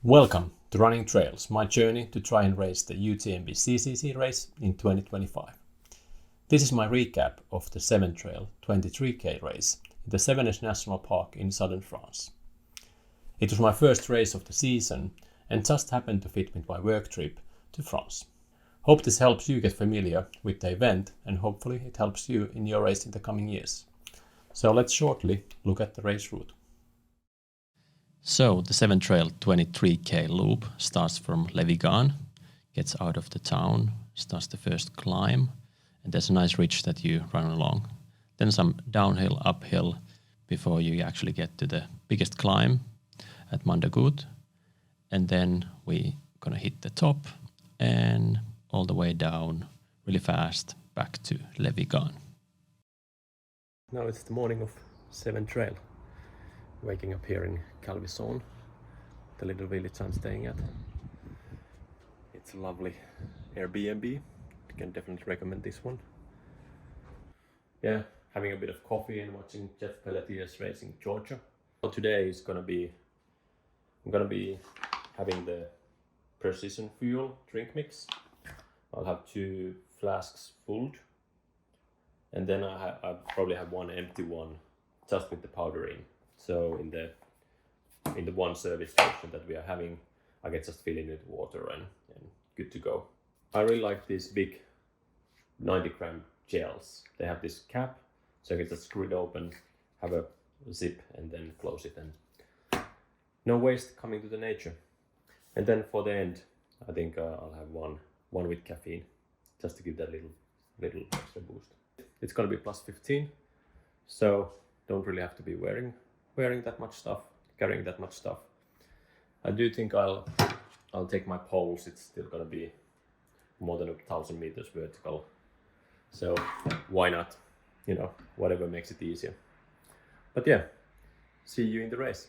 Welcome to Running Trails, my journey to try and race the UTMB CCC race in 2025. This is my recap of the Ceven Trail 23k race in the Cevennes National Park in southern France. It was my first race of the season and just happened to fit with my work trip to France. Hope this helps you get familiar with the event and hopefully it helps you in your race in the coming years. So let's shortly look at the race route. So the Ceven Trail 23k loop starts from Lévigane, gets out of the town, starts the first climb, and there's a nice ridge that you run along. Then some downhill, uphill, before you actually get to the biggest climb at Mont, and then we gonna hit the top and all the way down really fast back to Lévigane. Now it's the morning of Ceven Trail. Waking up here in Calvisson, the little village I'm staying at. It's a lovely Airbnb. I can definitely recommend this one. Yeah, having a bit of coffee and watching Jeff Pelletier's race in Georgia. So today is I'm gonna be having the Precision Fuel drink mix. I'll have 2 flasks full, and then I probably have one empty one just with the powder in. So in the one service station that we are having, I can just fill in with water and good to go. I really like these big 90 gram gels. They have this cap, so I can just screw it open, have a zip and then close it, and no waste coming to the nature. And then for the end, I think I'll have one with caffeine, just to give that little extra boost. It's gonna be plus 15, so don't really have to be wearing that much stuff, carrying that much stuff. I do think I'll take my poles. It's still gonna be more than 1,000 meters vertical. So why not? You know, whatever makes it easier. But yeah, see you in the race.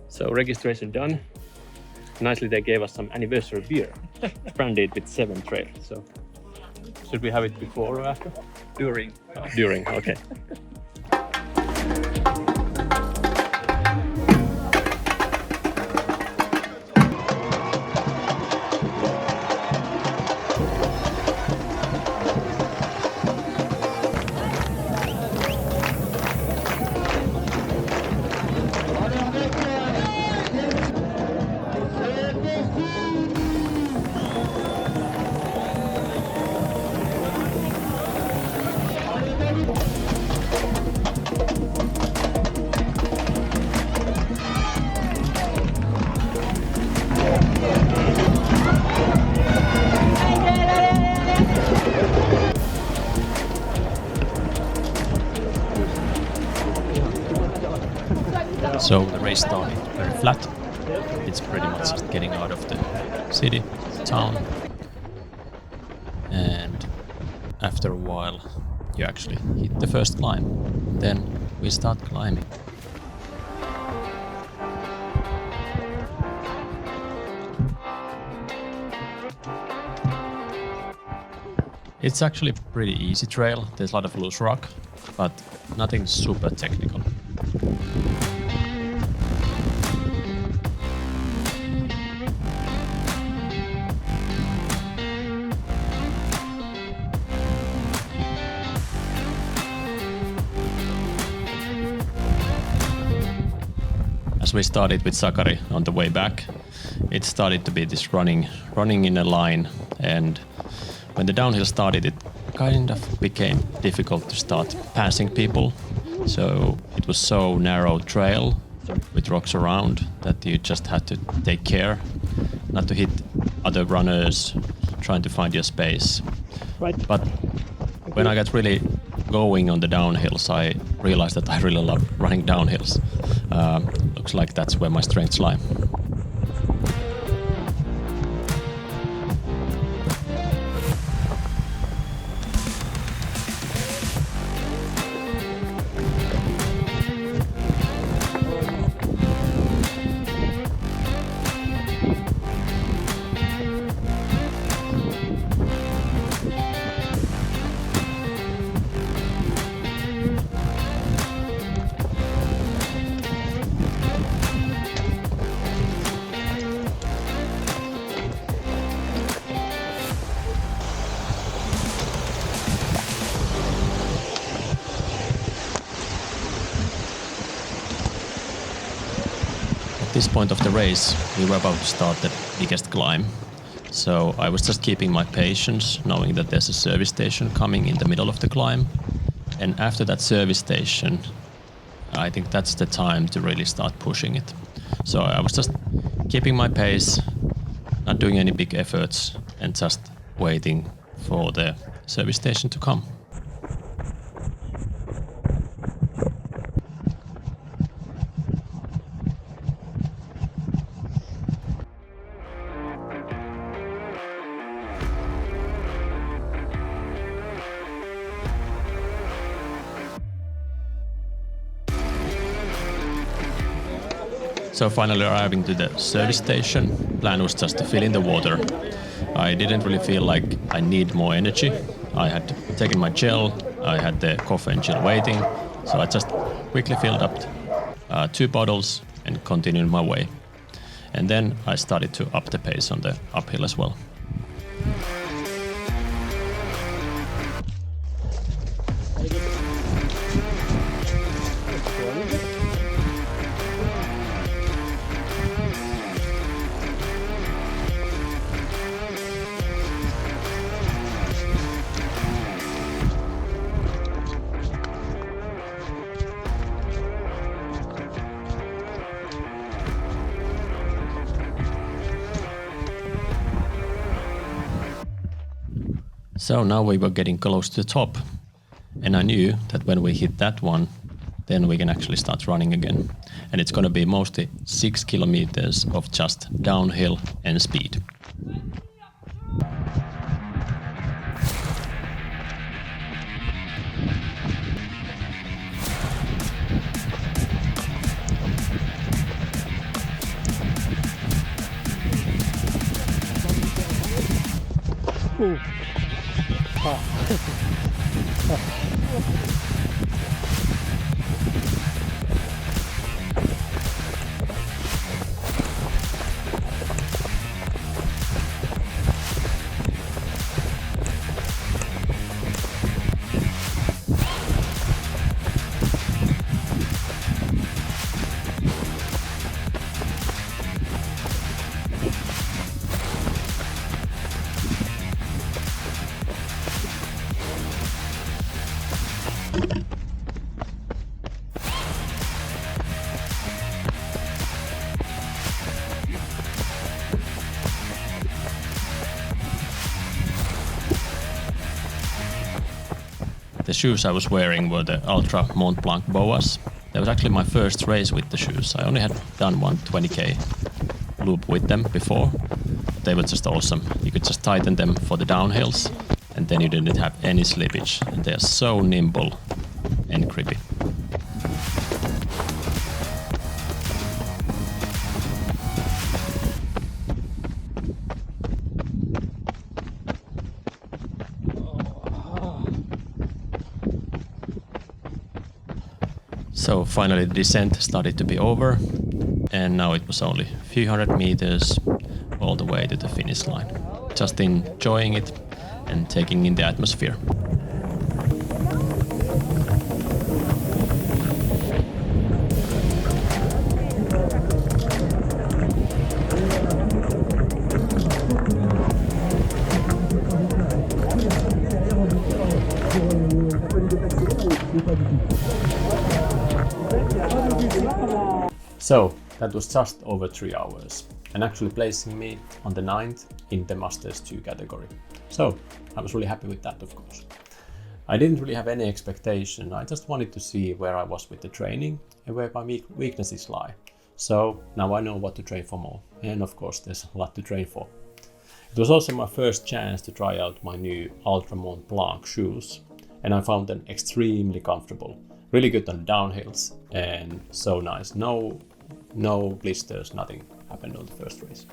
So registration done. Nicely they gave us some anniversary beer, branded with Ceven Trail. So should we have it before or after? During. Oh, during, okay. So the race started very flat. It's pretty much just getting out of the city, town, and after a while you actually hit the first climb. Then we start climbing. It's actually a pretty easy trail. There's a lot of loose rock, but nothing super technical. As we started with Sakari on the way back, it started to be this running in a line, and when the downhill started, it kind of became difficult to start passing people. So it was so narrow trail with rocks around that you just had to take care not to hit other runners trying to find your space. Right. But when I got really going on the downhills, I realized that I really love running downhills. Looks like that's where my strengths lie. this point of the race, we were about to start the biggest climb. So I was just keeping my patience, knowing that there's a service station coming in the middle of the climb. And after that service station, I think that's the time to really start pushing it. So I was just keeping my pace, not doing any big efforts, and just waiting for the service station to come. So finally arriving to the service station, plan was just to fill in the water. I didn't really feel like I need more energy. I had taken my gel, I had the coffee and chill waiting, so I just quickly filled up 2 bottles and continued my way. And then I started to up the pace on the uphill as well. So now we were getting close to the top, and I knew that when we hit that one, then we can actually start running again. And it's gonna be mostly 6 kilometers of just downhill and speed. The shoes I was wearing were the Altra Mont Blanc boas. That was actually my first race with the shoes. I only had done one 20k loop with them before. They were just awesome. You could just tighten them for the downhills and then you didn't have any slippage. And they are so nimble and grippy. So finally the descent started to be over, and now it was only a few hundred meters all the way to the finish line. Just enjoying it and taking in the atmosphere. So that was just over 3 hours, and actually placing me on the 9th in the Masters 2 category. So I was really happy with that, of course. I didn't really have any expectation. I just wanted to see where I was with the training and where my weaknesses lie. So now I know what to train for more, and of course there's a lot to train for. It was also my first chance to try out my new Altra Mont Blanc shoes, and I found them extremely comfortable. Really good on the downhills and so nice. No blisters, nothing happened on the first race.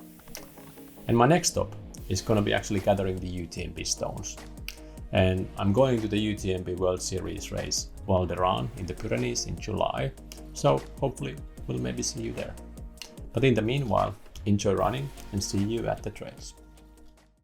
And my next stop is going to be actually gathering the UTMB stones. And I'm going to the UTMB World Series race, Val d'Aran in the Pyrenees in July. So hopefully we'll maybe see you there. But in the meanwhile, enjoy running and see you at the trails.